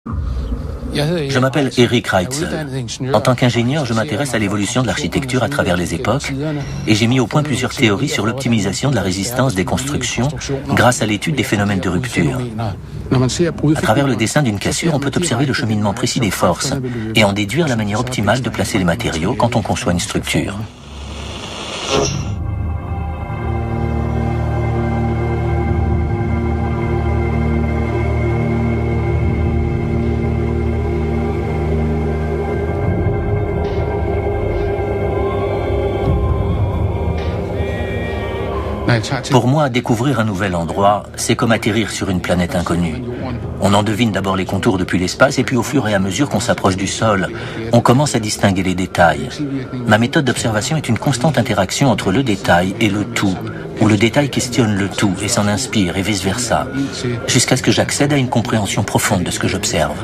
Je m'appelle Eric Reitzel. En tant qu'ingénieur, je m'intéresse à l'évolution de l'architecture à travers les époques et j'ai mis au point plusieurs théories sur l'optimisation de la résistance des constructions grâce à l'étude des phénomènes de rupture. À travers le dessin d'une cassure, on peut observer le cheminement précis des forces et en déduire la manière optimale de placer les matériaux quand on conçoit une structure. Pour moi, découvrir un nouvel endroit, c'est comme atterrir sur une planète inconnue. On en devine d'abord les contours depuis l'espace et puis au fur et à mesure qu'on s'approche du sol, on commence à distinguer les détails. Ma méthode d'observation est une constante interaction entre le détail et le tout, où le détail questionne le tout et s'en inspire et vice-versa, jusqu'à ce que j'accède à une compréhension profonde de ce que j'observe.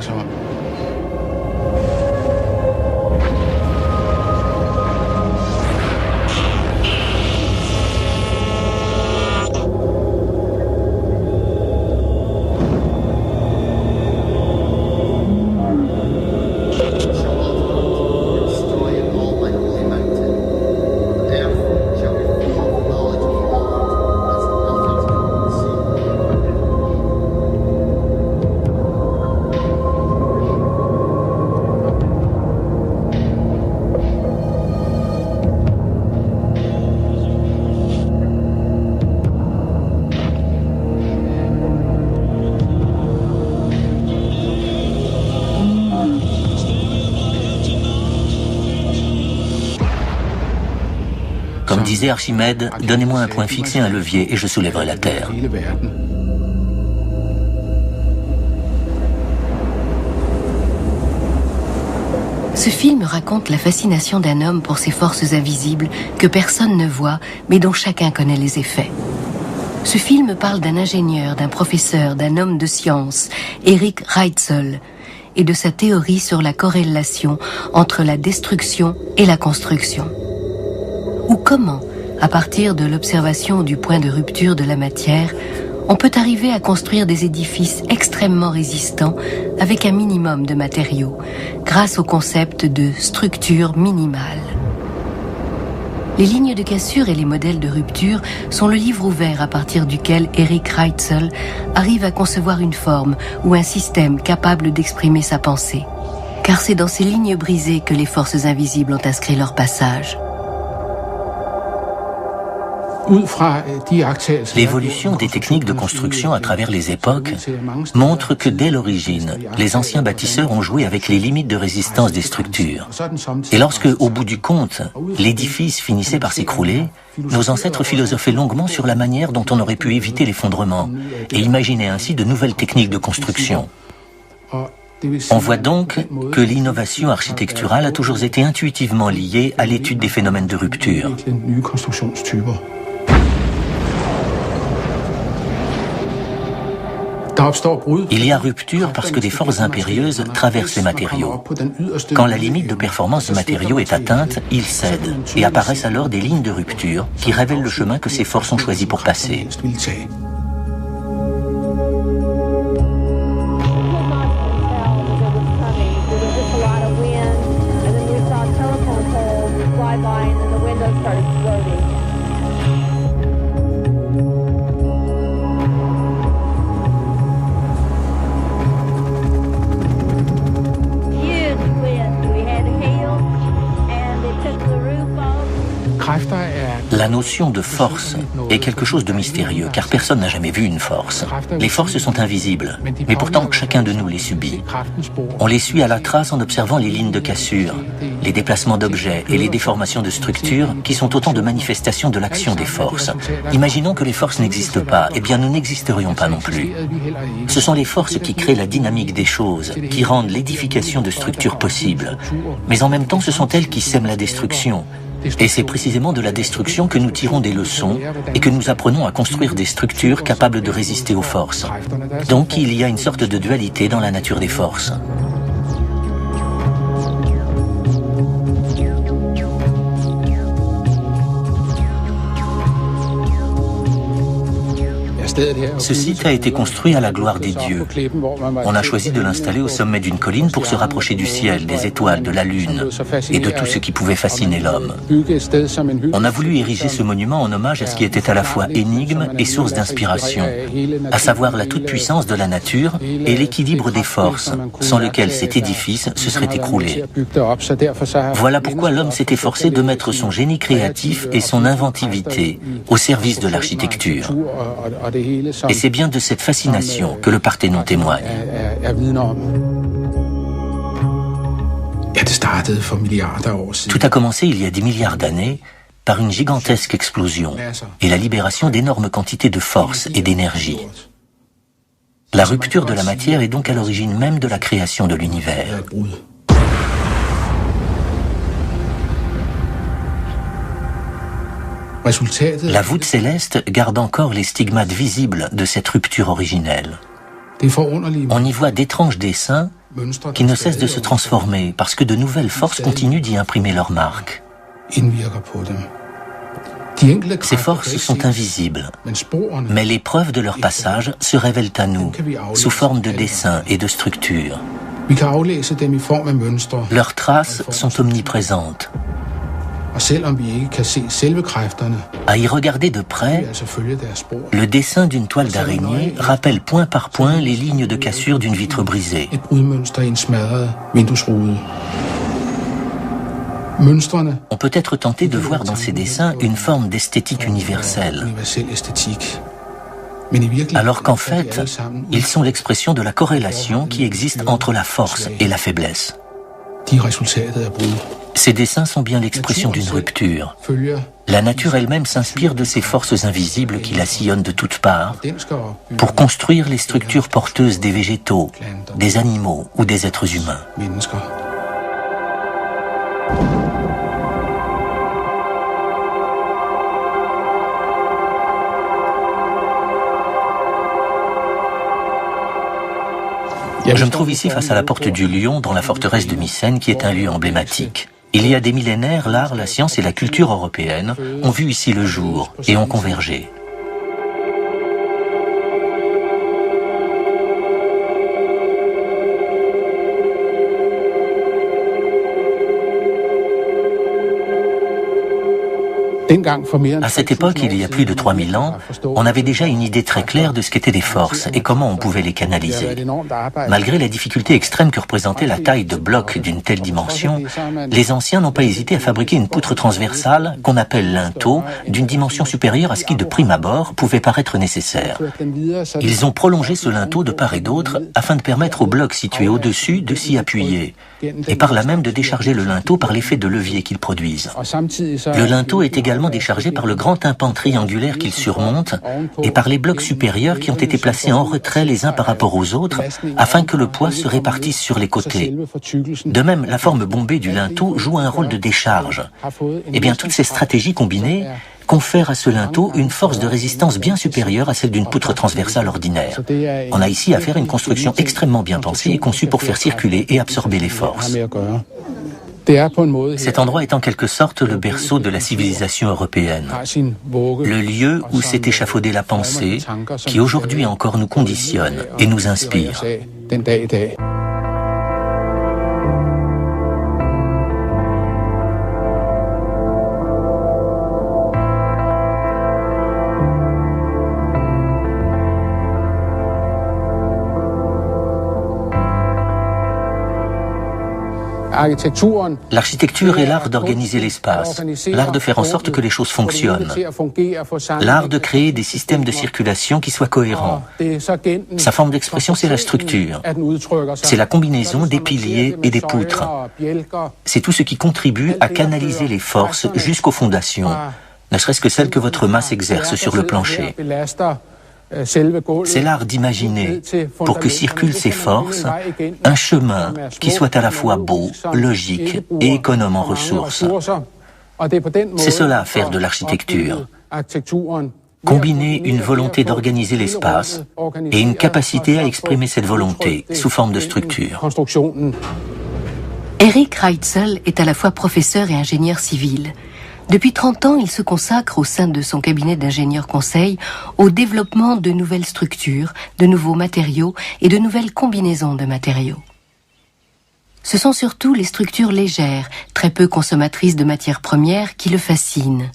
Comme disait Archimède, donnez-moi un point fixe et un levier et je soulèverai la Terre. Ce film raconte la fascination d'un homme pour ces forces invisibles que personne ne voit, mais dont chacun connaît les effets. Ce film parle d'un ingénieur, d'un professeur, d'un homme de science, Eric Reitzel, et de sa théorie sur la corrélation entre la destruction et la construction. Ou comment, à partir de l'observation du point de rupture de la matière, on peut arriver à construire des édifices extrêmement résistants avec un minimum de matériaux, grâce au concept de structure minimale. Les lignes de cassure et les modèles de rupture sont le livre ouvert à partir duquel Eric Reitzel arrive à concevoir une forme ou un système capable d'exprimer sa pensée. Car c'est dans ces lignes brisées que les forces invisibles ont inscrit leur passage. L'évolution des techniques de construction à travers les époques montre que dès l'origine, les anciens bâtisseurs ont joué avec les limites de résistance des structures. Et lorsque, au bout du compte, l'édifice finissait par s'écrouler, nos ancêtres philosophaient longuement sur la manière dont on aurait pu éviter l'effondrement et imaginaient ainsi de nouvelles techniques de construction. On voit donc que l'innovation architecturale a toujours été intuitivement liée à l'étude des phénomènes de rupture. Il y a rupture parce que des forces impérieuses traversent les matériaux. Quand la limite de performance du matériau est atteinte, ils cèdent et apparaissent alors des lignes de rupture qui révèlent le chemin que ces forces ont choisi pour passer. La notion de force est quelque chose de mystérieux, car personne n'a jamais vu une force. Les forces sont invisibles, mais pourtant chacun de nous les subit. On les suit à la trace en observant les lignes de cassure, les déplacements d'objets et les déformations de structures qui sont autant de manifestations de l'action des forces. Imaginons que les forces n'existent pas, eh bien nous n'existerions pas non plus. Ce sont les forces qui créent la dynamique des choses, qui rendent l'édification de structures possible. Mais en même temps, ce sont elles qui sèment la destruction. Et c'est précisément de la destruction que nous tirons des leçons et que nous apprenons à construire des structures capables de résister aux forces. Donc il y a une sorte de dualité dans la nature des forces. Ce site a été construit à la gloire des dieux. On a choisi de l'installer au sommet d'une colline pour se rapprocher du ciel, des étoiles, de la lune et de tout ce qui pouvait fasciner l'homme. On a voulu ériger ce monument en hommage à ce qui était à la fois énigme et source d'inspiration, à savoir la toute-puissance de la nature et l'équilibre des forces, sans lequel cet édifice se serait écroulé. Voilà pourquoi l'homme s'est efforcé de mettre son génie créatif et son inventivité au service de l'architecture. Et c'est bien de cette fascination que le Parthénon témoigne. Tout a commencé il y a des milliards d'années par une gigantesque explosion et la libération d'énormes quantités de force et d'énergie. La rupture de la matière est donc à l'origine même de la création de l'univers. La voûte céleste garde encore les stigmates visibles de cette rupture originelle. On y voit d'étranges dessins qui ne cessent de se transformer parce que de nouvelles forces continuent d'y imprimer leur marque. Ces forces sont invisibles, mais les preuves de leur passage se révèlent à nous sous forme de dessins et de structures. Leurs traces sont omniprésentes. À y regarder de près, le dessin d'une toile d'araignée rappelle point par point les lignes de cassure d'une vitre brisée. On peut être tenté de voir dans ces dessins une forme d'esthétique universelle, alors qu'en fait, ils sont l'expression de la corrélation qui existe entre la force et la faiblesse. Ces dessins sont bien l'expression d'une rupture. La nature elle-même s'inspire de ces forces invisibles qui la sillonnent de toutes parts pour construire les structures porteuses des végétaux, des animaux ou des êtres humains. Je me trouve ici face à la porte du Lion dans la forteresse de Mycène qui est un lieu emblématique. Il y a des millénaires, l'art, la science et la culture européenne ont vu ici le jour et ont convergé. À cette époque, il y a plus de 3000 ans, on avait déjà une idée très claire de ce qu'étaient les forces et comment on pouvait les canaliser. Malgré la difficulté extrême que représentait la taille de blocs d'une telle dimension, les anciens n'ont pas hésité à fabriquer une poutre transversale qu'on appelle linteau, d'une dimension supérieure à ce qui, de prime abord, pouvait paraître nécessaire. Ils ont prolongé ce linteau de part et d'autre afin de permettre aux blocs situés au-dessus de s'y appuyer et par là même de décharger le linteau par l'effet de levier qu'ils produisent. Le linteau est également déchargé par le grand tympan triangulaire qu'il surmonte et par les blocs supérieurs qui ont été placés en retrait les uns par rapport aux autres afin que le poids se répartisse sur les côtés. De même, la forme bombée du linteau joue un rôle de décharge. Eh bien, toutes ces stratégies combinées confèrent à ce linteau une force de résistance bien supérieure à celle d'une poutre transversale ordinaire. On a ici affaire à une construction extrêmement bien pensée et conçue pour faire circuler et absorber les forces. Cet endroit est en quelque sorte le berceau de la civilisation européenne, le lieu où s'est échafaudée la pensée qui aujourd'hui encore nous conditionne et nous inspire. L'architecture est l'art d'organiser l'espace, l'art de faire en sorte que les choses fonctionnent, l'art de créer des systèmes de circulation qui soient cohérents. Sa forme d'expression, c'est la structure. C'est la combinaison des piliers et des poutres. C'est tout ce qui contribue à canaliser les forces jusqu'aux fondations, ne serait-ce que celles que votre masse exerce sur le plancher. C'est l'art d'imaginer, pour que circulent ces forces, un chemin qui soit à la fois beau, logique et économe en ressources. C'est cela, faire de l'architecture. Combiner une volonté d'organiser l'espace et une capacité à exprimer cette volonté sous forme de structure. Eric Reitzel est à la fois professeur et ingénieur civil. Depuis 30 ans, il se consacre au sein de son cabinet d'ingénieurs conseil au développement de nouvelles structures, de nouveaux matériaux et de nouvelles combinaisons de matériaux. Ce sont surtout les structures légères, très peu consommatrices de matières premières, qui le fascinent.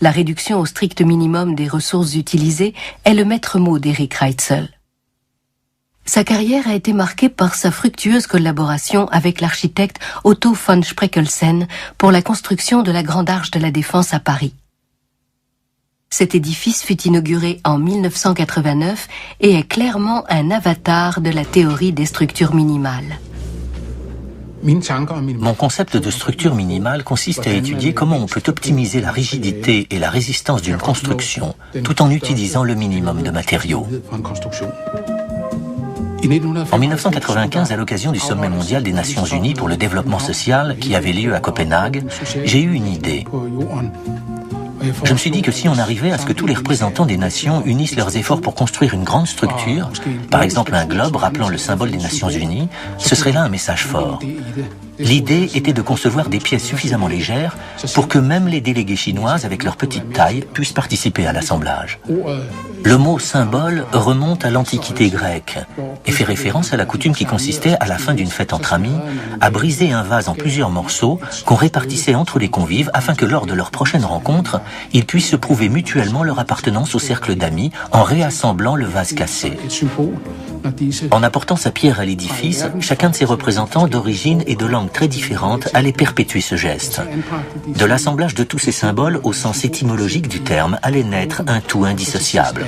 La réduction au strict minimum des ressources utilisées est le maître mot d'Eric Reitzel. Sa carrière a été marquée par sa fructueuse collaboration avec l'architecte Otto von Spreckelsen pour la construction de la Grande Arche de la Défense à Paris. Cet édifice fut inauguré en 1989 et est clairement un avatar de la théorie des structures minimales. Mon concept de structure minimale consiste à étudier comment on peut optimiser la rigidité et la résistance d'une construction tout en utilisant le minimum de matériaux. En 1995, à l'occasion du sommet mondial des Nations Unies pour le développement social qui avait lieu à Copenhague, j'ai eu une idée. Je me suis dit que si on arrivait à ce que tous les représentants des nations unissent leurs efforts pour construire une grande structure, par exemple un globe rappelant le symbole des Nations Unies, ce serait là un message fort. L'idée était de concevoir des pièces suffisamment légères pour que même les délégués chinoises avec leur petite taille puissent participer à l'assemblage. Le mot symbole remonte à l'Antiquité grecque et fait référence à la coutume qui consistait, à la fin d'une fête entre amis, à briser un vase en plusieurs morceaux qu'on répartissait entre les convives afin que lors de leur prochaine rencontre, ils puissent se prouver mutuellement leur appartenance au cercle d'amis en réassemblant le vase cassé. En apportant sa pierre à l'édifice, chacun de ses représentants d'origine et de langue très différentes allait perpétuer ce geste. De l'assemblage de tous ces symboles au sens étymologique du terme allait naître un tout indissociable.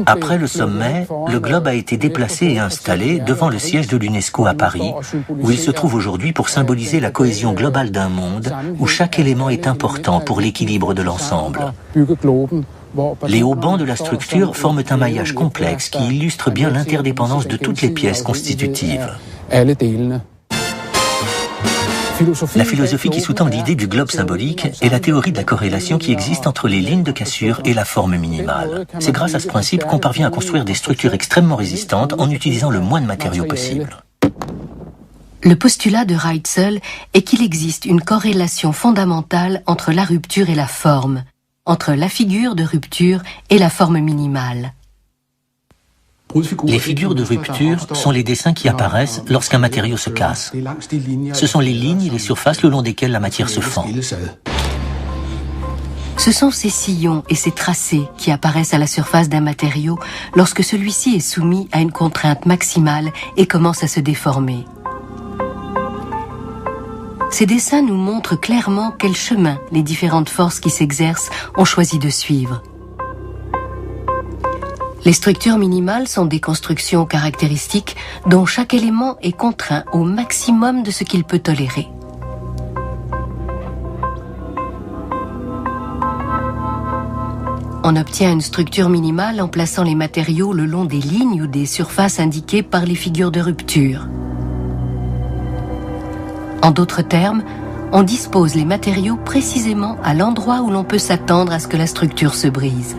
Après le sommet, le globe a été déplacé et installé devant le siège de l'UNESCO à Paris, où il se trouve aujourd'hui pour symboliser la cohésion globale d'un monde où chaque élément est important pour l'équilibre de l'ensemble. Les haubans de la structure forment un maillage complexe qui illustre bien l'interdépendance de toutes les pièces constitutives. La philosophie qui sous-tend l'idée du globe symbolique est la théorie de la corrélation qui existe entre les lignes de cassure et la forme minimale. C'est grâce à ce principe qu'on parvient à construire des structures extrêmement résistantes en utilisant le moins de matériaux possible. Le postulat de Reitzel est qu'il existe une corrélation fondamentale entre la rupture et la forme, entre la figure de rupture et la forme minimale. Les figures de rupture sont les dessins qui apparaissent lorsqu'un matériau se casse. Ce sont les lignes et les surfaces le long desquelles la matière se fend. Ce sont ces sillons et ces tracés qui apparaissent à la surface d'un matériau lorsque celui-ci est soumis à une contrainte maximale et commence à se déformer. Ces dessins nous montrent clairement quel chemin les différentes forces qui s'exercent ont choisi de suivre. Les structures minimales sont des constructions caractéristiques dont chaque élément est contraint au maximum de ce qu'il peut tolérer. On obtient une structure minimale en plaçant les matériaux le long des lignes ou des surfaces indiquées par les figures de rupture. En d'autres termes, on dispose les matériaux précisément à l'endroit où l'on peut s'attendre à ce que la structure se brise.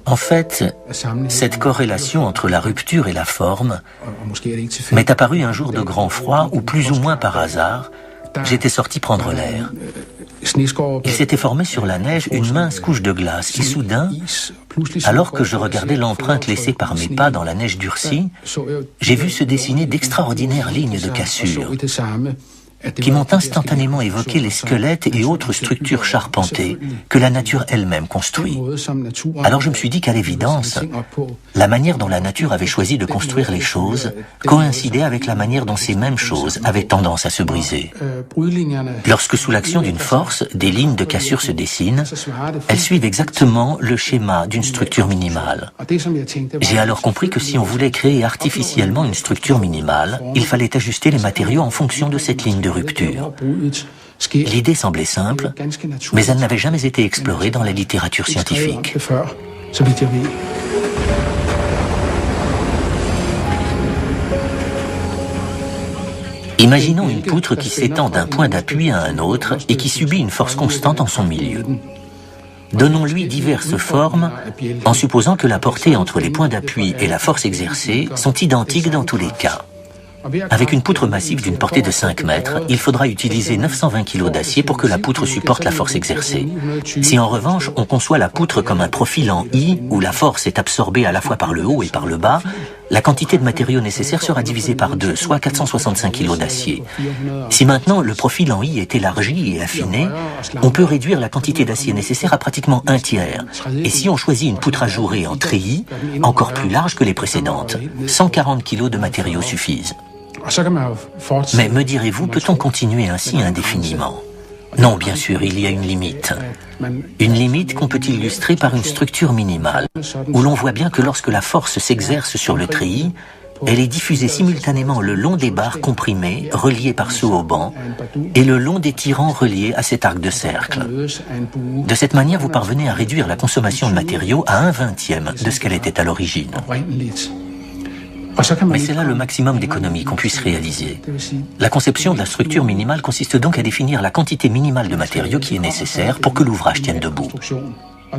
En fait, cette corrélation entre la rupture et la forme m'est apparue un jour de grand froid où, plus ou moins par hasard, j'étais sorti prendre l'air. Il s'était formé sur la neige une mince couche de glace et soudain, alors que je regardais l'empreinte laissée par mes pas dans la neige durcie, j'ai vu se dessiner d'extraordinaires lignes de cassure qui m'ont instantanément évoqué les squelettes et autres structures charpentées que la nature elle-même construit. Alors je me suis dit qu'à l'évidence, la manière dont la nature avait choisi de construire les choses coïncidait avec la manière dont ces mêmes choses avaient tendance à se briser. Lorsque sous l'action d'une force, des lignes de cassure se dessinent, elles suivent exactement le schéma d'une structure minimale. J'ai alors compris que si on voulait créer artificiellement une structure minimale, il fallait ajuster les matériaux en fonction de cette ligne de rupture. L'idée semblait simple, mais elle n'avait jamais été explorée dans la littérature scientifique. Imaginons une poutre qui s'étend d'un point d'appui à un autre et qui subit une force constante en son milieu. Donnons-lui diverses formes en supposant que la portée entre les points d'appui et la force exercée sont identiques dans tous les cas. Avec une poutre massive d'une portée de 5 mètres, il faudra utiliser 920 kg d'acier pour que la poutre supporte la force exercée. Si en revanche on conçoit la poutre comme un profil en I, où la force est absorbée à la fois par le haut et par le bas, la quantité de matériaux nécessaire sera divisée par 2, soit 465 kg d'acier. Si maintenant le profil en I est élargi et affiné, on peut réduire la quantité d'acier nécessaire à pratiquement un tiers. Et si on choisit une poutre ajourée en treillis, encore plus large que les précédentes, 140 kg de matériaux suffisent. Mais me direz-vous, peut-on continuer ainsi indéfiniment? Non, bien sûr, il y a une limite. Une limite qu'on peut illustrer par une structure minimale, où l'on voit bien que lorsque la force s'exerce sur le treillis, elle est diffusée simultanément le long des barres comprimées, reliées par ceux au banc, et le long des tirants reliés à cet arc de cercle. De cette manière, vous parvenez à réduire la consommation de matériaux à 1/20 de ce qu'elle était à l'origine. Mais c'est là le maximum d'économie qu'on puisse réaliser. La conception de la structure minimale consiste donc à définir la quantité minimale de matériaux qui est nécessaire pour que l'ouvrage tienne debout.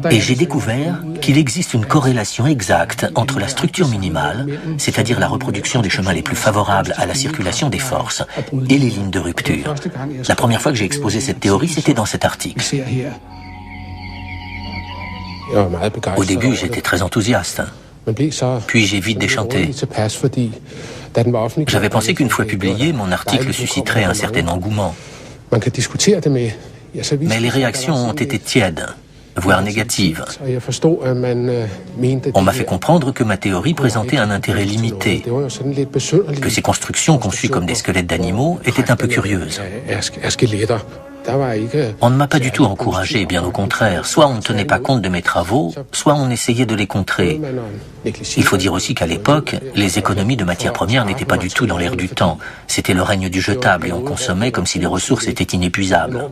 Et j'ai découvert qu'il existe une corrélation exacte entre la structure minimale, c'est-à-dire la reproduction des chemins les plus favorables à la circulation des forces, et les lignes de rupture. La première fois que j'ai exposé cette théorie, c'était dans cet article. Au début, j'étais très enthousiaste. Puis j'ai vite déchanté. J'avais pensé qu'une fois publié, mon article susciterait un certain engouement. Mais les réactions ont été tièdes, voire négatives. On m'a fait comprendre que ma théorie présentait un intérêt limité, que ces constructions conçues comme des squelettes d'animaux étaient un peu curieuses. On ne m'a pas du tout encouragé, bien au contraire. Soit on ne tenait pas compte de mes travaux, soit on essayait de les contrer. Il faut dire aussi qu'à l'époque, les économies de matières premières n'étaient pas du tout dans l'air du temps. C'était le règne du jetable et on consommait comme si les ressources étaient inépuisables.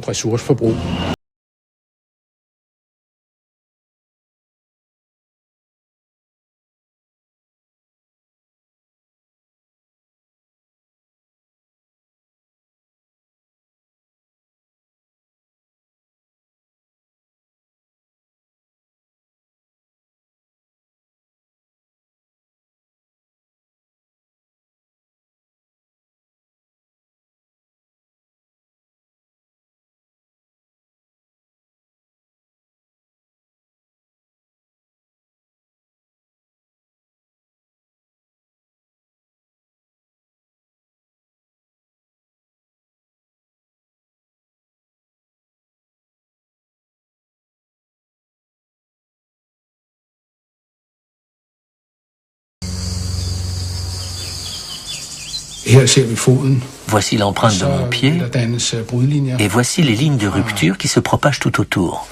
Voici l'empreinte de mon pied et voici les lignes de rupture qui se propagent tout autour.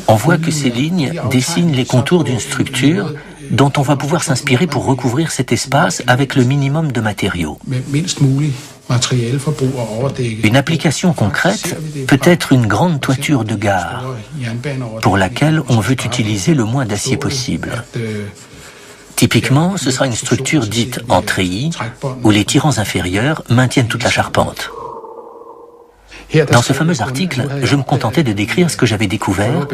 On voit que ces lignes dessinent les contours d'une structure dont on va pouvoir s'inspirer pour recouvrir cet espace avec le minimum de matériaux. Une application concrète peut être une grande toiture de gare pour laquelle on veut utiliser le moins d'acier possible. Typiquement, ce sera une structure dite en treillis, où les tirants inférieurs maintiennent toute la charpente. Dans ce fameux article, je me contentais de décrire ce que j'avais découvert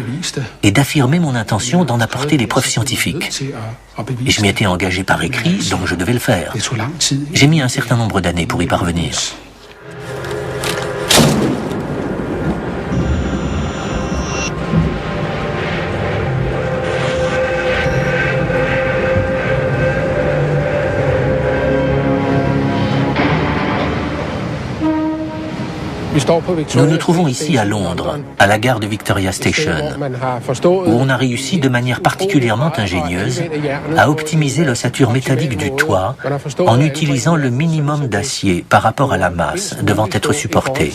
et d'affirmer mon intention d'en apporter les preuves scientifiques. Et je m'y étais engagé par écrit, donc je devais le faire. J'ai mis un certain nombre d'années pour y parvenir. Nous nous trouvons ici à Londres, à la gare de Victoria Station, où on a réussi de manière particulièrement ingénieuse à optimiser l'ossature métallique du toit en utilisant le minimum d'acier par rapport à la masse devant être supportée.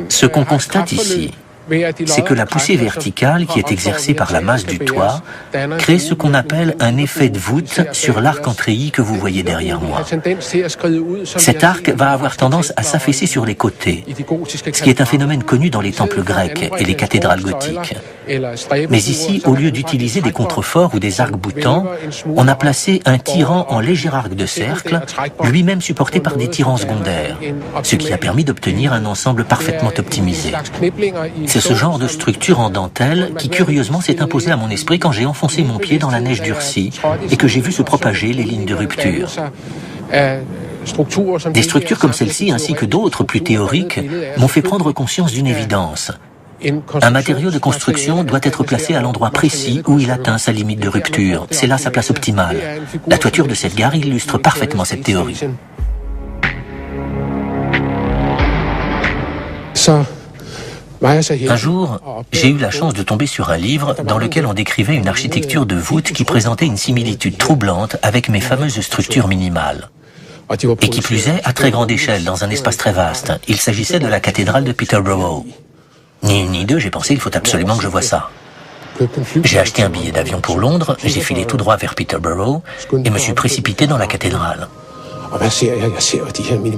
Ce qu'on constate ici, c'est que la poussée verticale qui est exercée par la masse du toit crée ce qu'on appelle un effet de voûte sur l'arc en treillis que vous voyez derrière moi. Cet arc va avoir tendance à s'affaisser sur les côtés, ce qui est un phénomène connu dans les temples grecs et les cathédrales gothiques. Mais ici, au lieu d'utiliser des contreforts ou des arcs boutants, on a placé un tirant en léger arc de cercle, lui-même supporté par des tirants secondaires, ce qui a permis d'obtenir un ensemble parfaitement optimisé. C'est ce genre de structure en dentelle qui, curieusement, s'est imposé à mon esprit quand j'ai enfoncé mon pied dans la neige durcie et que j'ai vu se propager les lignes de rupture. Des structures comme celle-ci, ainsi que d'autres plus théoriques, m'ont fait prendre conscience d'une évidence. Un matériau de construction doit être placé à l'endroit précis où il atteint sa limite de rupture. C'est là sa place optimale. La toiture de cette gare illustre parfaitement cette théorie. Un jour, j'ai eu la chance de tomber sur un livre dans lequel on décrivait une architecture de voûte qui présentait une similitude troublante avec mes fameuses structures minimales. Et qui plus est, à très grande échelle, dans un espace très vaste. Il s'agissait de la cathédrale de Peterborough. Ni une ni deux, j'ai pensé, il faut absolument que je voie ça. J'ai acheté un billet d'avion pour Londres, j'ai filé tout droit vers Peterborough et me suis précipité dans la cathédrale.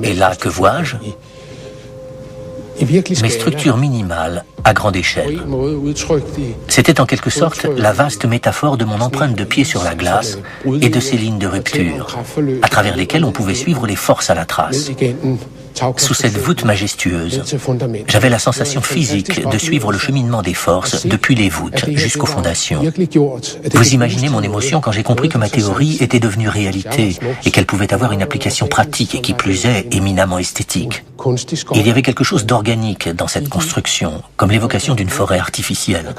Et là, que vois-je ? Mes structures minimales à grande échelle. C'était en quelque sorte la vaste métaphore de mon empreinte de pied sur la glace et de ces lignes de rupture, à travers lesquelles on pouvait suivre les forces à la trace. Sous cette voûte majestueuse, j'avais la sensation physique de suivre le cheminement des forces depuis les voûtes jusqu'aux fondations. Vous imaginez mon émotion quand j'ai compris que ma théorie était devenue réalité et qu'elle pouvait avoir une application pratique et qui plus est éminemment esthétique. Il y avait quelque chose d'organique dans cette construction, comme l'évocation d'une forêt artificielle.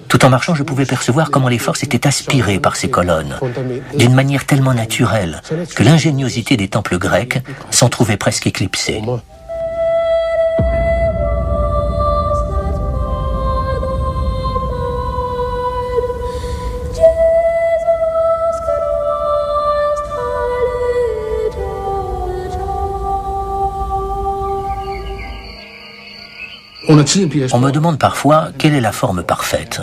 Tout en marchant, je pouvais percevoir comment les forces étaient aspirées par ces colonnes, d'une manière tellement naturelle que l'ingéniosité des temples grecs s'en trouvait presque éclipsée. On me demande parfois quelle est la forme parfaite.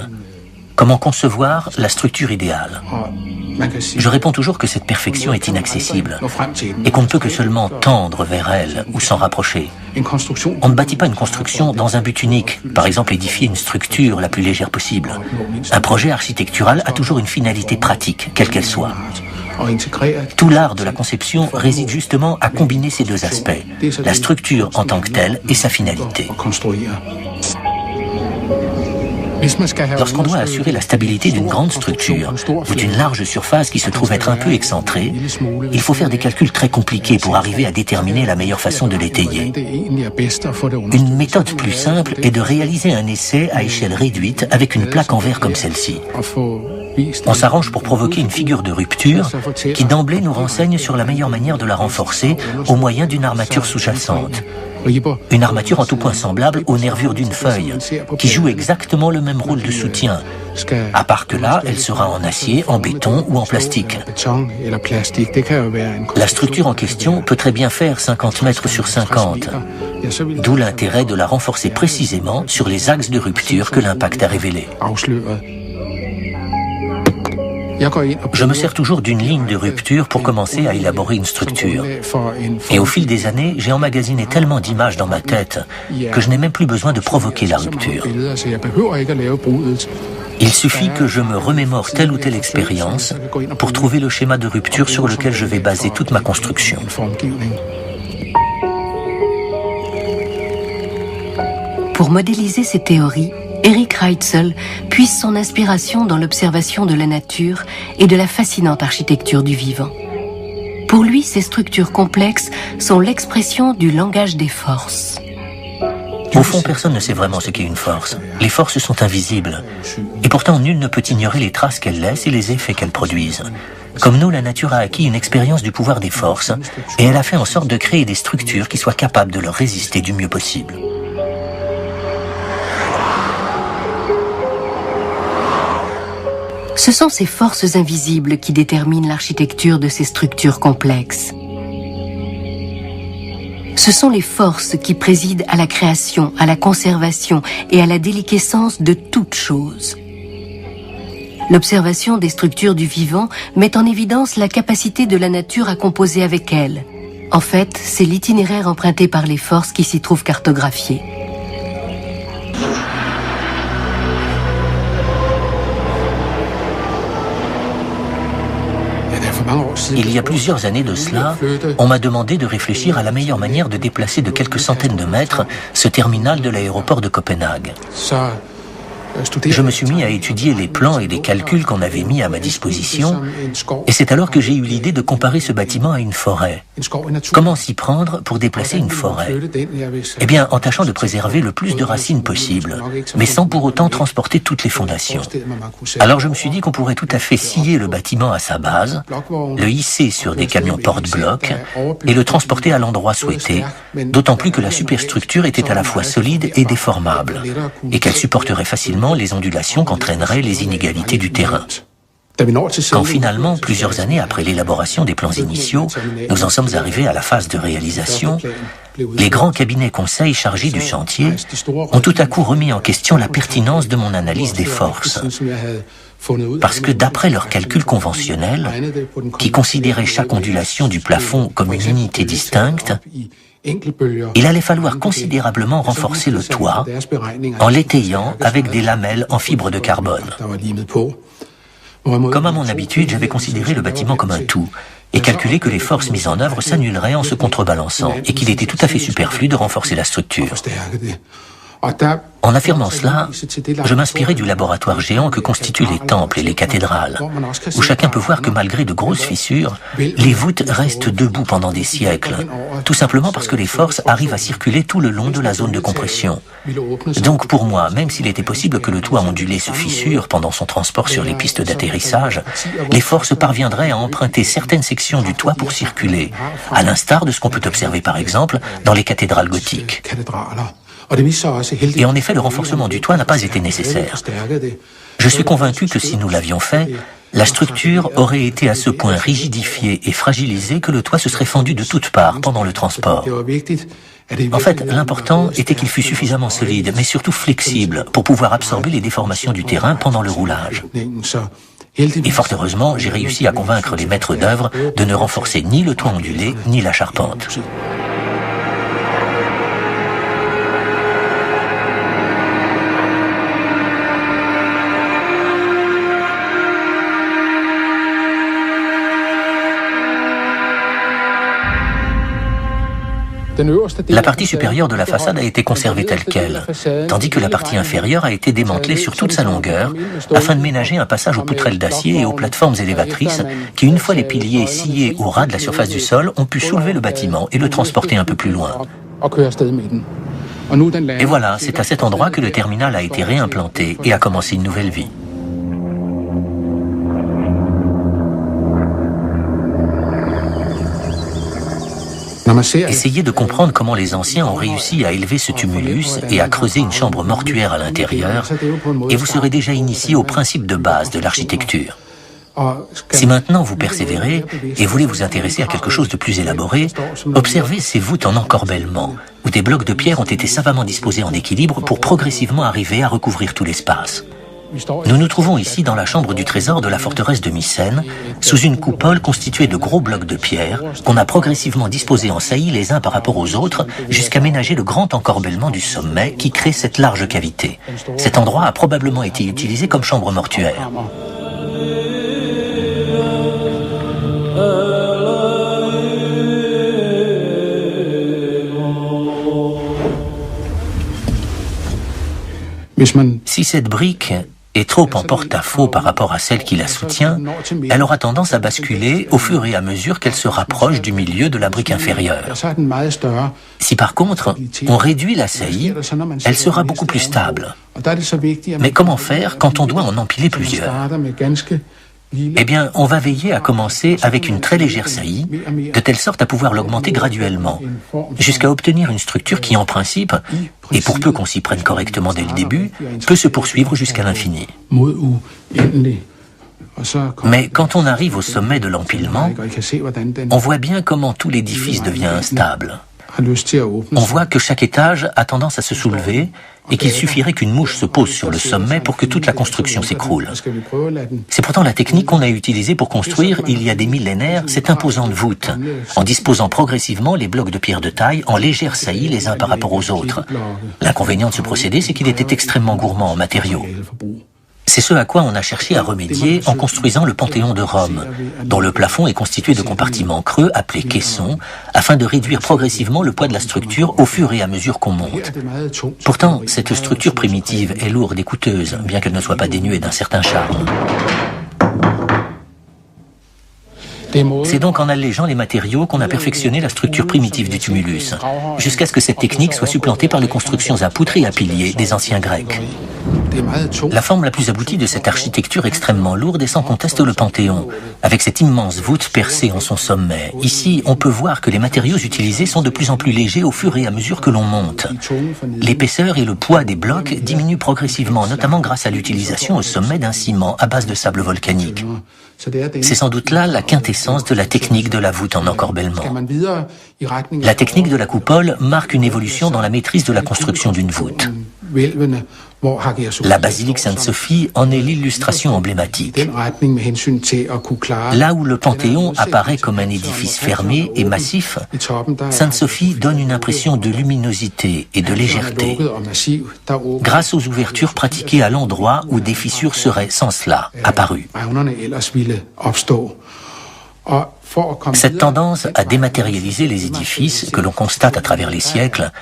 Comment concevoir la structure idéale ? Je réponds toujours que cette perfection est inaccessible et qu'on ne peut que seulement tendre vers elle ou s'en rapprocher. On ne bâtit pas une construction dans un but unique, par exemple édifier une structure la plus légère possible. Un projet architectural a toujours une finalité pratique, quelle qu'elle soit. Tout l'art de la conception réside justement à combiner ces deux aspects, la structure en tant que telle et sa finalité. Lorsqu'on doit assurer la stabilité d'une grande structure ou d'une large surface qui se trouve être un peu excentrée, il faut faire des calculs très compliqués pour arriver à déterminer la meilleure façon de l'étayer. Une méthode plus simple est de réaliser un essai à échelle réduite avec une plaque en verre comme celle-ci. On s'arrange pour provoquer une figure de rupture qui d'emblée nous renseigne sur la meilleure manière de la renforcer au moyen d'une armature sous-jacente. Une armature en tout point semblable aux nervures d'une feuille, qui joue exactement le même rôle de soutien, à part que là, elle sera en acier, en béton ou en plastique. La structure en question peut très bien faire 50 mètres sur 50, d'où l'intérêt de la renforcer précisément sur les axes de rupture que l'impact a révélés. Je me sers toujours d'une ligne de rupture pour commencer à élaborer une structure. Et au fil des années, j'ai emmagasiné tellement d'images dans ma tête que je n'ai même plus besoin de provoquer la rupture. Il suffit que je me remémore telle ou telle expérience pour trouver le schéma de rupture sur lequel je vais baser toute ma construction. Pour modéliser ces théories, Eric Reitzel puise son inspiration dans l'observation de la nature et de la fascinante architecture du vivant. Pour lui, ces structures complexes sont l'expression du langage des forces. Au fond, personne ne sait vraiment ce qu'est une force. Les forces sont invisibles. Et pourtant, nul ne peut ignorer les traces qu'elles laissent et les effets qu'elles produisent. Comme nous, la nature a acquis une expérience du pouvoir des forces et elle a fait en sorte de créer des structures qui soient capables de leur résister du mieux possible. Ce sont ces forces invisibles qui déterminent l'architecture de ces structures complexes. Ce sont les forces qui président à la création, à la conservation et à la déliquescence de toute chose. L'observation des structures du vivant met en évidence la capacité de la nature à composer avec elle. En fait, c'est l'itinéraire emprunté par les forces qui s'y trouve cartographié. Il y a plusieurs années de cela, on m'a demandé de réfléchir à la meilleure manière de déplacer de quelques centaines de mètres ce terminal de l'aéroport de Copenhague. Je me suis mis à étudier les plans et les calculs qu'on avait mis à ma disposition, et c'est alors que j'ai eu l'idée de comparer ce bâtiment à une forêt. Comment s'y prendre pour déplacer une forêt? Eh bien, en tâchant de préserver le plus de racines possible, mais sans pour autant transporter toutes les fondations. Alors je me suis dit qu'on pourrait tout à fait scier le bâtiment à sa base, le hisser sur des camions porte-blocs et le transporter à l'endroit souhaité, d'autant plus que la superstructure était à la fois solide et déformable, et qu'elle supporterait facilement les ondulations qu'entraîneraient les inégalités du terrain. Quand finalement, plusieurs années après l'élaboration des plans initiaux, nous en sommes arrivés à la phase de réalisation, les grands cabinets conseils chargés du chantier ont tout à coup remis en question la pertinence de mon analyse des forces. Parce que d'après leurs calculs conventionnels, qui considéraient chaque ondulation du plafond comme une unité distincte, il allait falloir considérablement renforcer le toit en l'étayant avec des lamelles en fibre de carbone. Comme à mon habitude, j'avais considéré le bâtiment comme un tout et calculé que les forces mises en œuvre s'annuleraient en se contrebalançant et qu'il était tout à fait superflu de renforcer la structure. En affirmant cela, je m'inspirais du laboratoire géant que constituent les temples et les cathédrales, où chacun peut voir que malgré de grosses fissures, les voûtes restent debout pendant des siècles, tout simplement parce que les forces arrivent à circuler tout le long de la zone de compression. Donc pour moi, même s'il était possible que le toit ondulé se fissure pendant son transport sur les pistes d'atterrissage, les forces parviendraient à emprunter certaines sections du toit pour circuler, à l'instar de ce qu'on peut observer par exemple dans les cathédrales gothiques. Et en effet, le renforcement du toit n'a pas été nécessaire. Je suis convaincu que si nous l'avions fait, la structure aurait été à ce point rigidifiée et fragilisée que le toit se serait fendu de toutes parts pendant le transport. En fait, l'important était qu'il fût suffisamment solide, mais surtout flexible, pour pouvoir absorber les déformations du terrain pendant le roulage. Et fort heureusement, j'ai réussi à convaincre les maîtres d'œuvre de ne renforcer ni le toit ondulé, ni la charpente. La partie supérieure de la façade a été conservée telle qu'elle, tandis que la partie inférieure a été démantelée sur toute sa longueur afin de ménager un passage aux poutrelles d'acier et aux plateformes élévatrices qui, une fois les piliers sciés au ras de la surface du sol, ont pu soulever le bâtiment et le transporter un peu plus loin. Et voilà, c'est à cet endroit que le terminal a été réimplanté et a commencé une nouvelle vie. Essayez de comprendre comment les anciens ont réussi à élever ce tumulus et à creuser une chambre mortuaire à l'intérieur, et vous serez déjà initié au principe de base de l'architecture. Si maintenant vous persévérez et voulez vous intéresser à quelque chose de plus élaboré, observez ces voûtes en encorbellement, où des blocs de pierre ont été savamment disposés en équilibre pour progressivement arriver à recouvrir tout l'espace. Nous nous trouvons ici dans la chambre du trésor de la forteresse de Mycène, sous une coupole constituée de gros blocs de pierre qu'on a progressivement disposés en saillie les uns par rapport aux autres jusqu'à ménager le grand encorbellement du sommet qui crée cette large cavité. Cet endroit a probablement été utilisé comme chambre mortuaire. Si cette brique est trop en porte-à-faux par rapport à celle qui la soutient, elle aura tendance à basculer au fur et à mesure qu'elle se rapproche du milieu de la brique inférieure. Si par contre, on réduit la saillie, elle sera beaucoup plus stable. Mais comment faire quand on doit en empiler plusieurs ? Eh bien, on va veiller à commencer avec une très légère saillie, de telle sorte à pouvoir l'augmenter graduellement, jusqu'à obtenir une structure qui, en principe, et pour peu qu'on s'y prenne correctement dès le début, peut se poursuivre jusqu'à l'infini. Mais quand on arrive au sommet de l'empilement, on voit bien comment tout l'édifice devient instable. On voit que chaque étage a tendance à se soulever et qu'il suffirait qu'une mouche se pose sur le sommet pour que toute la construction s'écroule. C'est pourtant la technique qu'on a utilisée pour construire, il y a des millénaires, cette imposante voûte, en disposant progressivement les blocs de pierre de taille en légères saillies les uns par rapport aux autres. L'inconvénient de ce procédé, c'est qu'il était extrêmement gourmand en matériaux. C'est ce à quoi on a cherché à remédier en construisant le Panthéon de Rome, dont le plafond est constitué de compartiments creux appelés caissons, afin de réduire progressivement le poids de la structure au fur et à mesure qu'on monte. Pourtant, cette structure primitive est lourde et coûteuse, bien qu'elle ne soit pas dénuée d'un certain charme. C'est donc en allégeant les matériaux qu'on a perfectionné la structure primitive du tumulus, jusqu'à ce que cette technique soit supplantée par les constructions à poutres et à piliers des anciens Grecs. La forme la plus aboutie de cette architecture extrêmement lourde est sans conteste le Panthéon, avec cette immense voûte percée en son sommet. Ici, on peut voir que les matériaux utilisés sont de plus en plus légers au fur et à mesure que l'on monte. L'épaisseur et le poids des blocs diminuent progressivement, notamment grâce à l'utilisation au sommet d'un ciment à base de sable volcanique. C'est sans doute là la quintessence de la technique de la voûte en encorbellement. La technique de la coupole marque une évolution dans la maîtrise de la construction d'une voûte. La basilique Sainte-Sophie en est l'illustration emblématique. Là où le Panthéon apparaît comme un édifice fermé et massif, Sainte-Sophie donne une impression de luminosité et de légèreté, grâce aux ouvertures pratiquées à l'endroit où des fissures seraient sans cela apparues. Cette tendance à dématérialiser les édifices, que l'on constate à travers les siècles,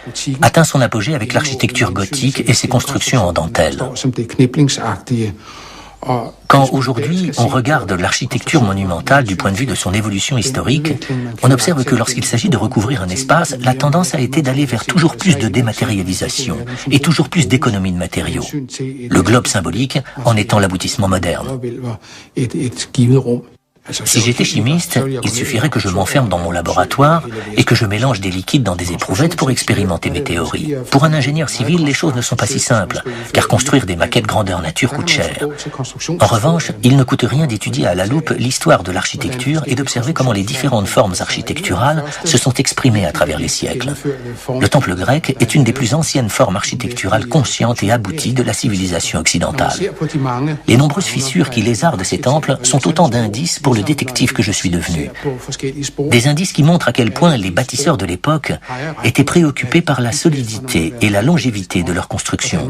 atteint son apogée avec l'architecture gothique et ses constructions en dentelle. Quand aujourd'hui on regarde l'architecture monumentale du point de vue de son évolution historique, on observe que lorsqu'il s'agit de recouvrir un espace, la tendance a été d'aller vers toujours plus de dématérialisation et toujours plus d'économie de matériaux. Le globe symbolique en étant l'aboutissement moderne. Si j'étais chimiste, il suffirait que je m'enferme dans mon laboratoire et que je mélange des liquides dans des éprouvettes pour expérimenter mes théories. Pour un ingénieur civil, les choses ne sont pas si simples, car construire des maquettes grandeur nature coûte cher. En revanche, il ne coûte rien d'étudier à la loupe l'histoire de l'architecture et d'observer comment les différentes formes architecturales se sont exprimées à travers les siècles. Le temple grec est une des plus anciennes formes architecturales conscientes et abouties de la civilisation occidentale. Les nombreuses fissures qui lézardent ces temples sont autant d'indices pour le détective que je suis devenu. Des indices qui montrent à quel point les bâtisseurs de l'époque étaient préoccupés par la solidité et la longévité de leur construction.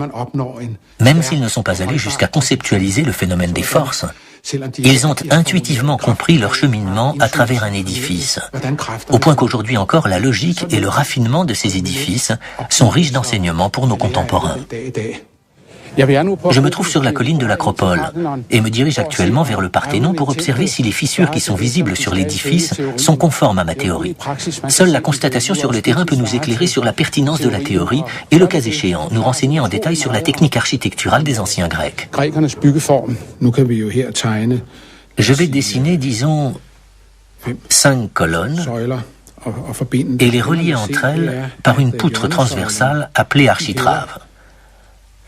Même s'ils ne sont pas allés jusqu'à conceptualiser le phénomène des forces, ils ont intuitivement compris leur cheminement à travers un édifice, au point qu'aujourd'hui encore la logique et le raffinement de ces édifices sont riches d'enseignements pour nos contemporains. Je me trouve sur la colline de l'Acropole et me dirige actuellement vers le Parthénon pour observer si les fissures qui sont visibles sur l'édifice sont conformes à ma théorie. Seule la constatation sur le terrain peut nous éclairer sur la pertinence de la théorie et, le cas échéant, nous renseigner en détail sur la technique architecturale des anciens Grecs. Je vais dessiner, disons, 5 colonnes et les relier entre elles par une poutre transversale appelée architrave.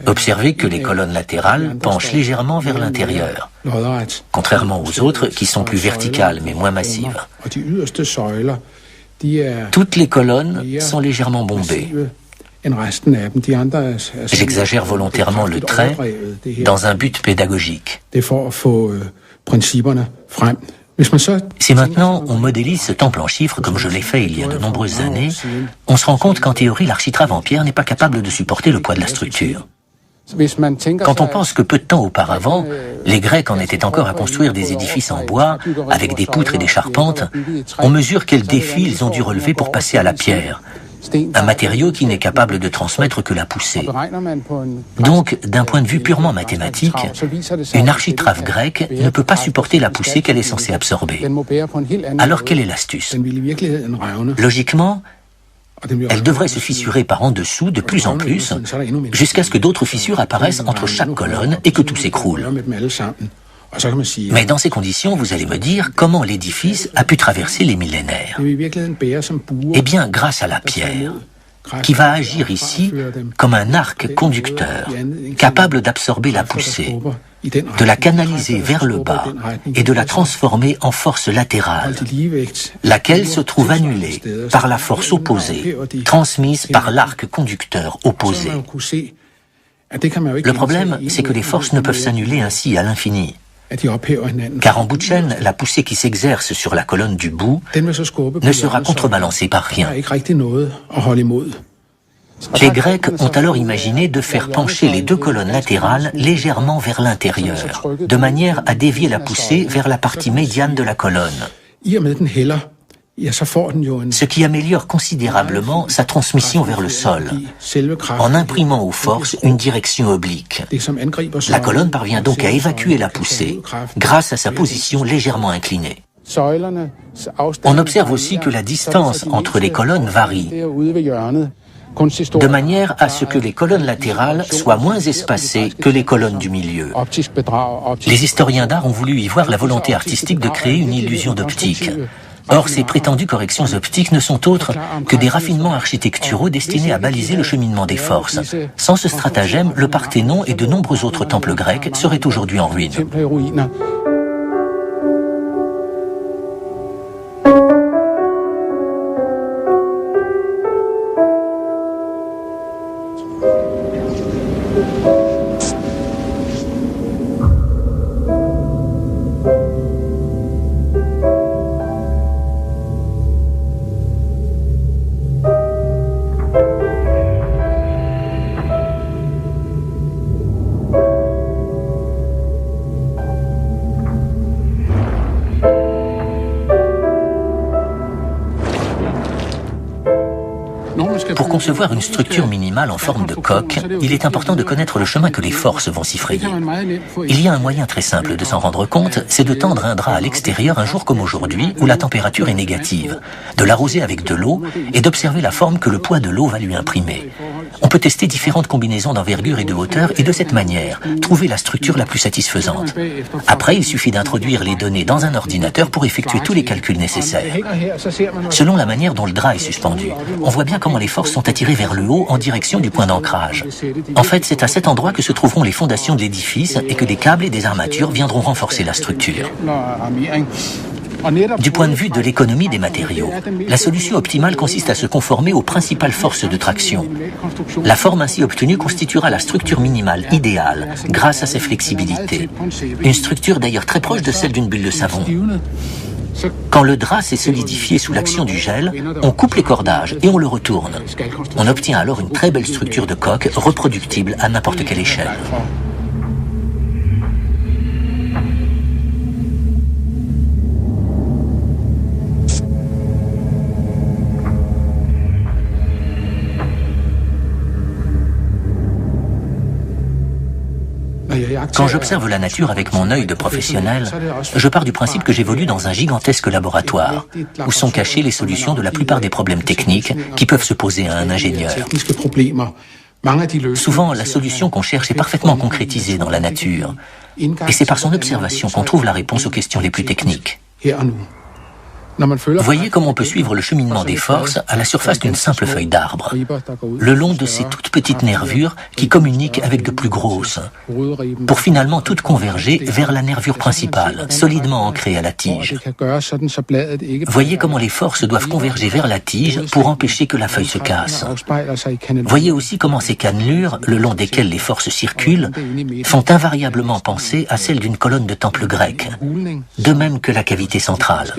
Observez que les colonnes latérales penchent légèrement vers l'intérieur, contrairement aux autres qui sont plus verticales mais moins massives. Toutes les colonnes sont légèrement bombées. J'exagère volontairement le trait dans un but pédagogique. Si maintenant on modélise ce temple en chiffres comme je l'ai fait il y a de nombreuses années, on se rend compte qu'en théorie l'architrave en pierre n'est pas capable de supporter le poids de la structure. Quand on pense que peu de temps auparavant, les Grecs en étaient encore à construire des édifices en bois, avec des poutres et des charpentes, on mesure quel défi ils ont dû relever pour passer à la pierre, un matériau qui n'est capable de transmettre que la poussée. Donc, d'un point de vue purement mathématique, une architrave grecque ne peut pas supporter la poussée qu'elle est censée absorber. Alors, quelle est l'astuce? Logiquement, elle devrait se fissurer par en dessous de plus en plus, jusqu'à ce que d'autres fissures apparaissent entre chaque colonne et que tout s'écroule. Mais dans ces conditions, vous allez me dire comment l'édifice a pu traverser les millénaires. Eh bien, grâce à la pierre, qui va agir ici comme un arc conducteur, capable d'absorber la poussée, de la canaliser vers le bas et de la transformer en force latérale, laquelle se trouve annulée par la force opposée, transmise par l'arc conducteur opposé. Le problème, c'est que les forces ne peuvent s'annuler ainsi à l'infini. Car en bout de chaîne, la poussée qui s'exerce sur la colonne du bout ne sera contrebalancée par rien. Les Grecs ont alors imaginé de faire pencher les deux colonnes latérales légèrement vers l'intérieur, de manière à dévier la poussée vers la partie médiane de la colonne, ce qui améliore considérablement sa transmission vers le sol, en imprimant aux forces une direction oblique. La colonne parvient donc à évacuer la poussée, grâce à sa position légèrement inclinée. On observe aussi que la distance entre les colonnes varie, de manière à ce que les colonnes latérales soient moins espacées que les colonnes du milieu. Les historiens d'art ont voulu y voir la volonté artistique de créer une illusion d'optique. Or, ces prétendues corrections optiques ne sont autres que des raffinements architecturaux destinés à baliser le cheminement des forces. Sans ce stratagème, le Parthénon et de nombreux autres temples grecs seraient aujourd'hui en ruine. Pour concevoir une structure minimale en forme de coque, il est important de connaître le chemin que les forces vont s'y frayer. Il y a un moyen très simple de s'en rendre compte, c'est de tendre un drap à l'extérieur un jour comme aujourd'hui, où la température est négative, de l'arroser avec de l'eau et d'observer la forme que le poids de l'eau va lui imprimer. On peut tester différentes combinaisons d'envergure et de hauteur et de cette manière, trouver la structure la plus satisfaisante. Après, il suffit d'introduire les données dans un ordinateur pour effectuer tous les calculs nécessaires. Selon la manière dont le drap est suspendu, on voit bien comment les forces sont attirées vers le haut en direction du point d'ancrage. En fait, c'est à cet endroit que se trouveront les fondations de l'édifice et que des câbles et des armatures viendront renforcer la structure. Du point de vue de l'économie des matériaux, la solution optimale consiste à se conformer aux principales forces de traction. La forme ainsi obtenue constituera la structure minimale idéale grâce à sa flexibilité. Une structure d'ailleurs très proche de celle d'une bulle de savon. Quand le drap s'est solidifié sous l'action du gel, on coupe les cordages et on le retourne. On obtient alors une très belle structure de coque reproductible à n'importe quelle échelle. Quand j'observe la nature avec mon œil de professionnel, je pars du principe que j'évolue dans un gigantesque laboratoire, où sont cachées les solutions de la plupart des problèmes techniques qui peuvent se poser à un ingénieur. Souvent, la solution qu'on cherche est parfaitement concrétisée dans la nature, et c'est par son observation qu'on trouve la réponse aux questions les plus techniques. Voyez comment on peut suivre le cheminement des forces à la surface d'une simple feuille d'arbre, le long de ces toutes petites nervures qui communiquent avec de plus grosses, pour finalement toutes converger vers la nervure principale, solidement ancrée à la tige. Voyez comment les forces doivent converger vers la tige pour empêcher que la feuille se casse. Voyez aussi comment ces cannelures, le long desquelles les forces circulent, font invariablement penser à celle d'une colonne de temple grec, de même que la cavité centrale.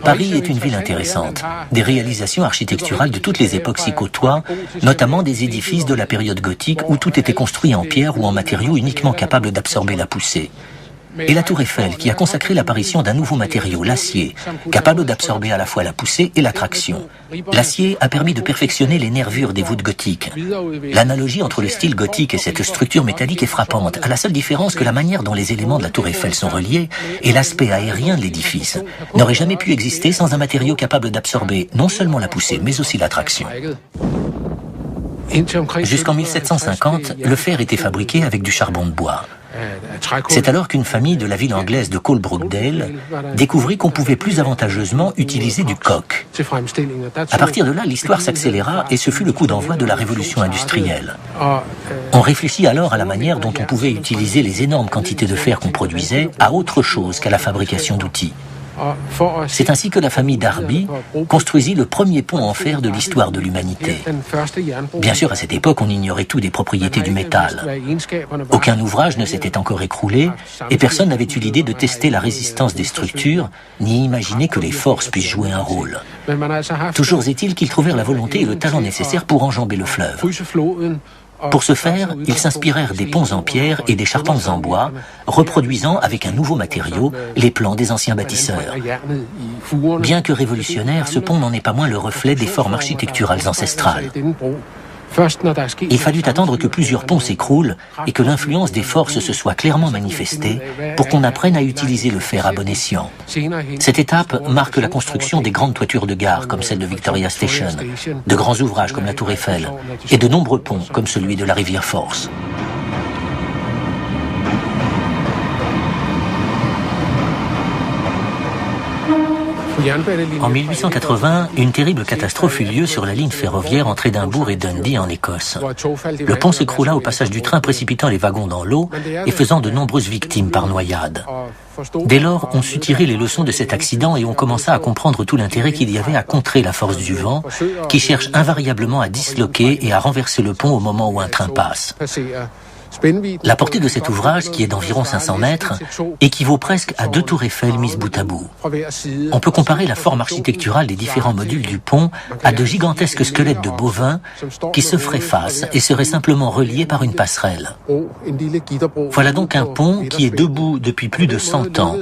Paris est une ville intéressante. Des réalisations architecturales de toutes les époques s'y côtoient, notamment des édifices de la période gothique où tout était construit en pierre ou en matériaux uniquement capables d'absorber la poussée. et la tour Eiffel qui a consacré l'apparition d'un nouveau matériau, l'acier, capable d'absorber à la fois la poussée et la traction. L'acier a permis de perfectionner les nervures des voûtes gothiques. L'analogie entre le style gothique et cette structure métallique est frappante, à la seule différence que la manière dont les éléments de la tour Eiffel sont reliés et l'aspect aérien de l'édifice n'aurait jamais pu exister sans un matériau capable d'absorber non seulement la poussée mais aussi la traction. Jusqu'en 1750, le fer était fabriqué avec du charbon de bois. C'est alors qu'une famille de la ville anglaise de Coalbrookdale découvrit qu'on pouvait plus avantageusement utiliser du coke. À partir de là, l'histoire s'accéléra et ce fut le coup d'envoi de la révolution industrielle. On réfléchit alors à la manière dont on pouvait utiliser les énormes quantités de fer qu'on produisait à autre chose qu'à la fabrication d'outils. C'est ainsi que la famille Darby construisit le premier pont en fer de l'histoire de l'humanité. Bien sûr, à cette époque, on ignorait tout des propriétés du métal. Aucun ouvrage ne s'était encore écroulé et personne n'avait eu l'idée de tester la résistance des structures, ni imaginer que les forces puissent jouer un rôle. Toujours est-il qu'ils trouvèrent la volonté et le talent nécessaires pour enjamber le fleuve. Pour ce faire, ils s'inspirèrent des ponts en pierre et des charpentes en bois, reproduisant avec un nouveau matériau les plans des anciens bâtisseurs. Bien que révolutionnaire, ce pont n'en est pas moins le reflet des formes architecturales ancestrales. Il fallut attendre que plusieurs ponts s'écroulent et que l'influence des forces se soit clairement manifestée pour qu'on apprenne à utiliser le fer à bon escient. Cette étape marque la construction des grandes toitures de gare comme celle de Victoria Station, de grands ouvrages comme la tour Eiffel et de nombreux ponts comme celui de la rivière Forth. En 1880, une terrible catastrophe eut lieu sur la ligne ferroviaire entre Édimbourg et Dundee en Écosse. Le pont s'écroula au passage du train, précipitant les wagons dans l'eau et faisant de nombreuses victimes par noyade. Dès lors, on sut tirer les leçons de cet accident et on commença à comprendre tout l'intérêt qu'il y avait à contrer la force du vent, qui cherche invariablement à disloquer et à renverser le pont au moment où un train passe. La portée de cet ouvrage, qui est d'environ 500 mètres, équivaut presque à 2 tours Eiffel mises bout à bout. On peut comparer la forme architecturale des différents modules du pont à de gigantesques squelettes de bovins qui se feraient face et seraient simplement reliés par une passerelle. Voilà donc un pont qui est debout depuis plus de 100 ans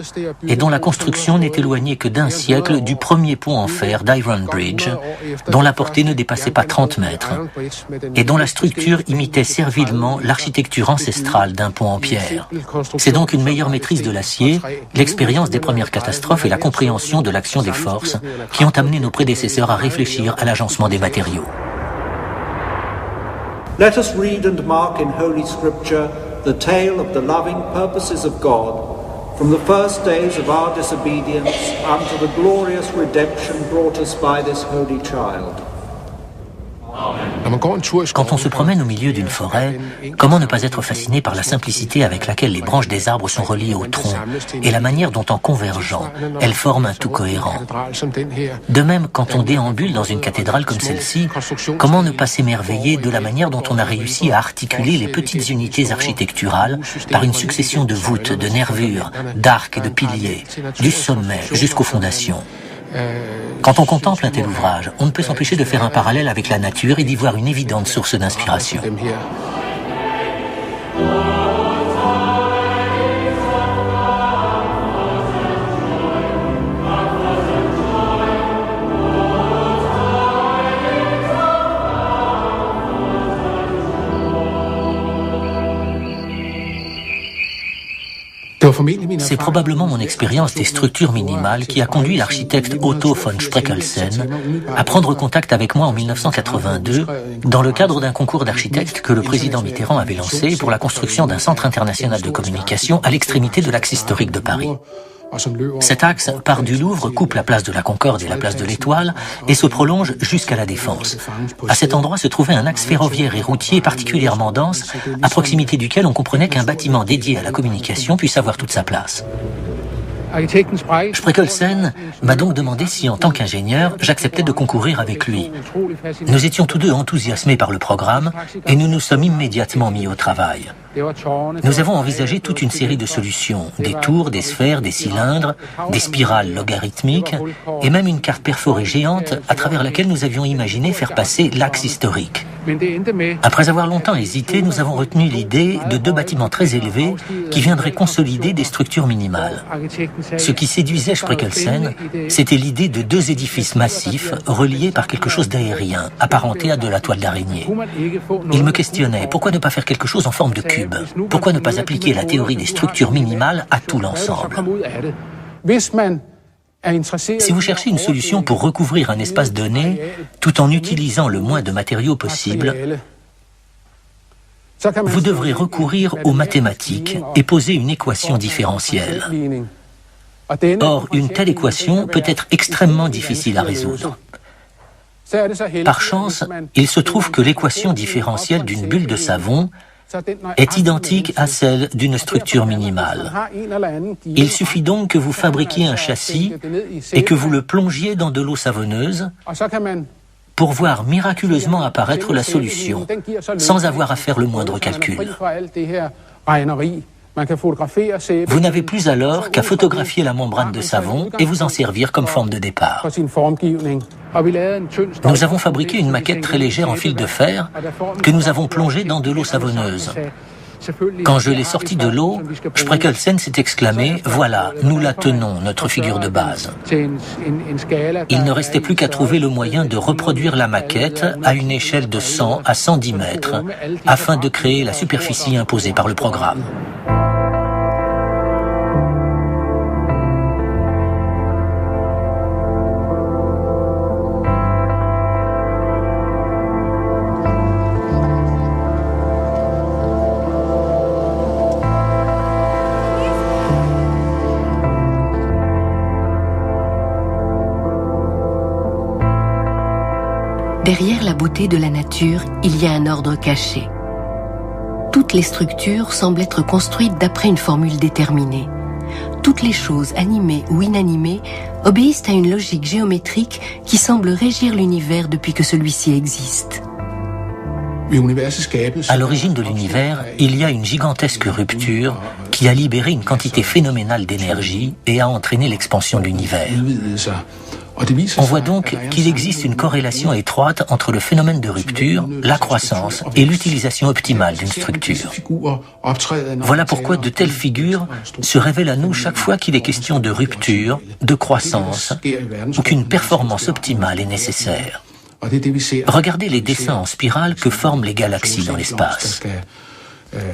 et dont la construction n'est éloignée que d'un siècle du premier pont en fer d'Iron Bridge, dont la portée ne dépassait pas 30 mètres et dont la structure imitait servilement l'architecture ancestrale d'un pont en pierre. C'est donc une meilleure maîtrise de l'acier, l'expérience des premières catastrophes et la compréhension de l'action des forces qui ont amené nos prédécesseurs à réfléchir à l'agencement des matériaux. Let us read and mark in Holy Scripture the tale of the loving purposes of God from the first days of our disobedience unto the glorious redemption brought us by this holy child. Quand on se promène au milieu d'une forêt, comment ne pas être fasciné par la simplicité avec laquelle les branches des arbres sont reliées au tronc et la manière dont en convergeant, elles forment un tout cohérent. De même, quand on déambule dans une cathédrale comme celle-ci, comment ne pas s'émerveiller de la manière dont on a réussi à articuler les petites unités architecturales par une succession de voûtes, de nervures, d'arcs et de piliers, du sommet jusqu'aux fondations. Quand on contemple un tel ouvrage, on ne peut s'empêcher de faire un parallèle avec la nature et d'y voir une évidente source d'inspiration. C'est probablement mon expérience des structures minimales qui a conduit l'architecte Otto von Spreckelsen à prendre contact avec moi en 1982 dans le cadre d'un concours d'architectes que le président Mitterrand avait lancé pour la construction d'un centre international de communication à l'extrémité de l'axe historique de Paris. Cet axe part du Louvre, coupe la place de la Concorde et la place de l'Étoile et se prolonge jusqu'à la Défense. À cet endroit se trouvait un axe ferroviaire et routier particulièrement dense, à proximité duquel on comprenait qu'un bâtiment dédié à la communication puisse avoir toute sa place. Spreckelsen m'a donc demandé si, en tant qu'ingénieur, j'acceptais de concourir avec lui. Nous étions tous deux enthousiasmés par le programme et nous nous sommes immédiatement mis au travail. Nous avons envisagé toute une série de solutions, des tours, des sphères, des cylindres, des spirales logarithmiques et même une carte perforée géante à travers laquelle nous avions imaginé faire passer l'axe historique. Après avoir longtemps hésité, nous avons retenu l'idée de 2 bâtiments très élevés qui viendraient consolider des structures minimales. Ce qui séduisait Spreckelsen, c'était l'idée de 2 édifices massifs reliés par quelque chose d'aérien, apparenté à de la toile d'araignée. Il me questionnait, pourquoi ne pas faire quelque chose en forme de cube? Pourquoi ne pas appliquer la théorie des structures minimales à tout l'ensemble? Si vous cherchez une solution pour recouvrir un espace donné, tout en utilisant le moins de matériaux possible, vous devrez recourir aux mathématiques et poser une équation différentielle. Or, une telle équation peut être extrêmement difficile à résoudre. Par chance, il se trouve que l'équation différentielle d'une bulle de savon est identique à celle d'une structure minimale. Il suffit donc que vous fabriquiez un châssis et que vous le plongiez dans de l'eau savonneuse pour voir miraculeusement apparaître la solution, sans avoir à faire le moindre calcul. Vous n'avez plus alors qu'à photographier la membrane de savon et vous en servir comme forme de départ. Nous avons fabriqué une maquette très légère en fil de fer que nous avons plongée dans de l'eau savonneuse. Quand je l'ai sortie de l'eau, Spreckelsen s'est exclamé « Voilà, nous la tenons, notre figure de base ». Il ne restait plus qu'à trouver le moyen de reproduire la maquette à une échelle de 100 à 110 mètres afin de créer la superficie imposée par le programme. Derrière la beauté de la nature, il y a un ordre caché. Toutes les structures semblent être construites d'après une formule déterminée. Toutes les choses, animées ou inanimées, obéissent à une logique géométrique qui semble régir l'univers depuis que celui-ci existe. À l'origine de l'univers, il y a une gigantesque rupture qui a libéré une quantité phénoménale d'énergie et a entraîné l'expansion de l'univers. On voit donc qu'il existe une corrélation étroite entre le phénomène de rupture, la croissance et l'utilisation optimale d'une structure. Voilà pourquoi de telles figures se révèlent à nous chaque fois qu'il est question de rupture, de croissance ou qu'une performance optimale est nécessaire. Regardez les dessins en spirale que forment les galaxies dans l'espace.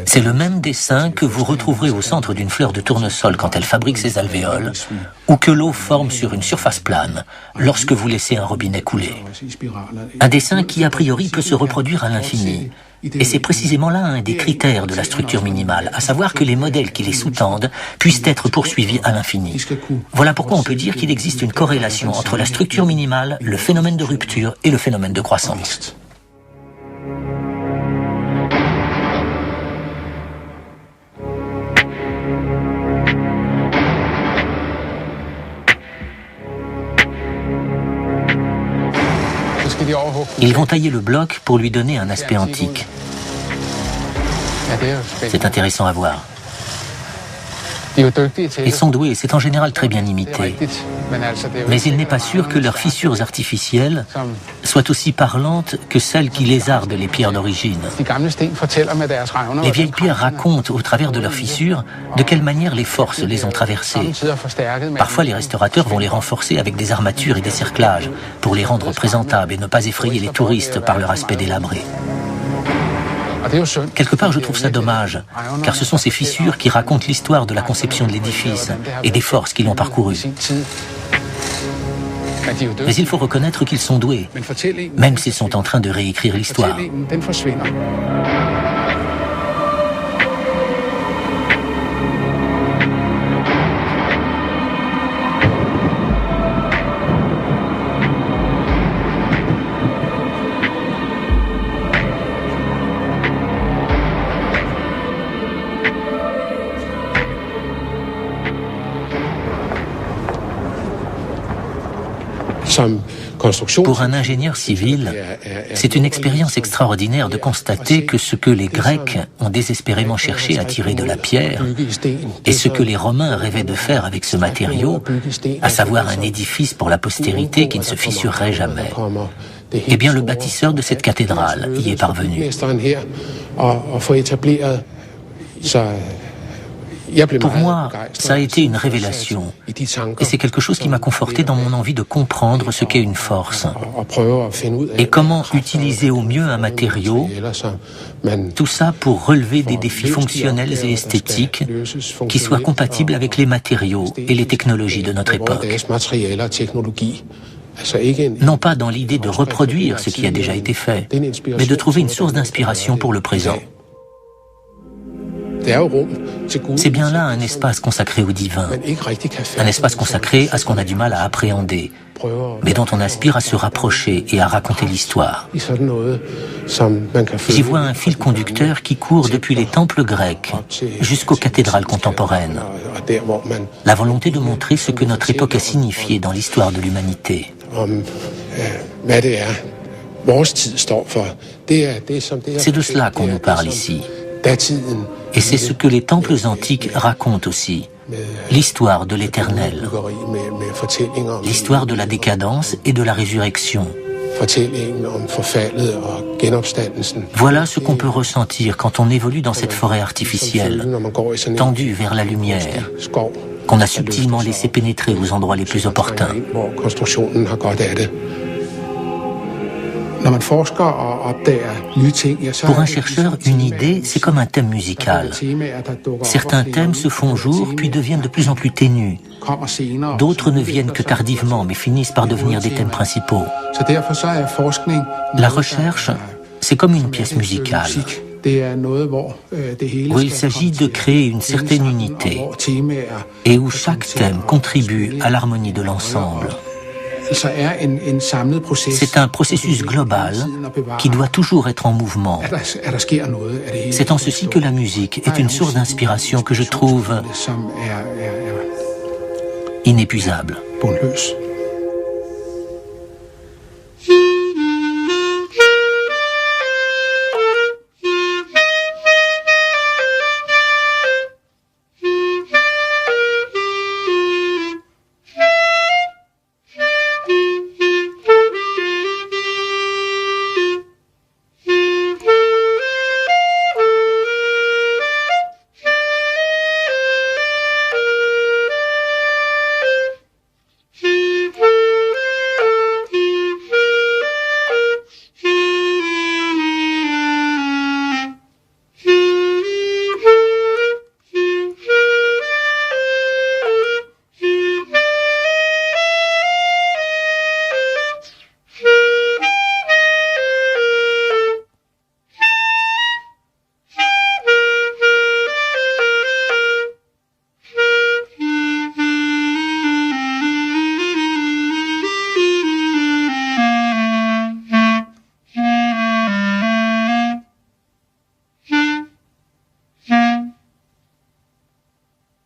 C'est le même dessin que vous retrouverez au centre d'une fleur de tournesol quand elle fabrique ses alvéoles, ou que l'eau forme sur une surface plane lorsque vous laissez un robinet couler. Un dessin qui, a priori, peut se reproduire à l'infini. Et c'est précisément là un des critères de la structure minimale, à savoir que les modèles qui les sous-tendent puissent être poursuivis à l'infini. Voilà pourquoi on peut dire qu'il existe une corrélation entre la structure minimale, le phénomène de rupture et le phénomène de croissance. Ils vont tailler le bloc pour lui donner un aspect antique. C'est intéressant à voir. Ils sont doués, c'est en général très bien imité. Mais il n'est pas sûr que leurs fissures artificielles soient aussi parlantes que celles qui lézardent les pierres d'origine. Les vieilles pierres racontent, au travers de leurs fissures, de quelle manière les forces les ont traversées. Parfois, les restaurateurs vont les renforcer avec des armatures et des cerclages pour les rendre présentables et ne pas effrayer les touristes par leur aspect délabré. Quelque part, je trouve ça dommage, car ce sont ces fissures qui racontent l'histoire de la conception de l'édifice et des forces qui l'ont parcouru. Mais il faut reconnaître qu'ils sont doués, même s'ils sont en train de réécrire l'histoire. Pour un ingénieur civil, c'est une expérience extraordinaire de constater que ce que les Grecs ont désespérément cherché à tirer de la pierre et ce que les Romains rêvaient de faire avec ce matériau, à savoir un édifice pour la postérité qui ne se fissurerait jamais. Eh bien, le bâtisseur de cette cathédrale y est parvenu. Pour moi, ça a été une révélation, et c'est quelque chose qui m'a conforté dans mon envie de comprendre ce qu'est une force, et comment utiliser au mieux un matériau, tout ça pour relever des défis fonctionnels et esthétiques qui soient compatibles avec les matériaux et les technologies de notre époque. Non pas dans l'idée de reproduire ce qui a déjà été fait, mais de trouver une source d'inspiration pour le présent. C'est bien là un espace consacré au divin, un espace consacré à ce qu'on a du mal à appréhender, mais dont on aspire à se rapprocher et à raconter l'histoire. J'y vois un fil conducteur qui court depuis les temples grecs jusqu'aux cathédrales contemporaines. La volonté de montrer ce que notre époque a signifié dans l'histoire de l'humanité. C'est de cela qu'on nous parle ici. Et c'est ce que les temples antiques racontent aussi. L'histoire de l'éternel. L'histoire de la décadence et de la résurrection. Voilà ce qu'on peut ressentir quand on évolue dans cette forêt artificielle, tendue vers la lumière, qu'on a subtilement laissé pénétrer aux endroits les plus opportuns. Pour un chercheur, une idée, c'est comme un thème musical. Certains thèmes se font jour, puis deviennent de plus en plus ténus. D'autres ne viennent que tardivement, mais finissent par devenir des thèmes principaux. La recherche, c'est comme une pièce musicale, où il s'agit de créer une certaine unité, et où chaque thème contribue à l'harmonie de l'ensemble. C'est un processus global qui doit toujours être en mouvement. C'est en ceci que la musique est une source d'inspiration que je trouve inépuisable.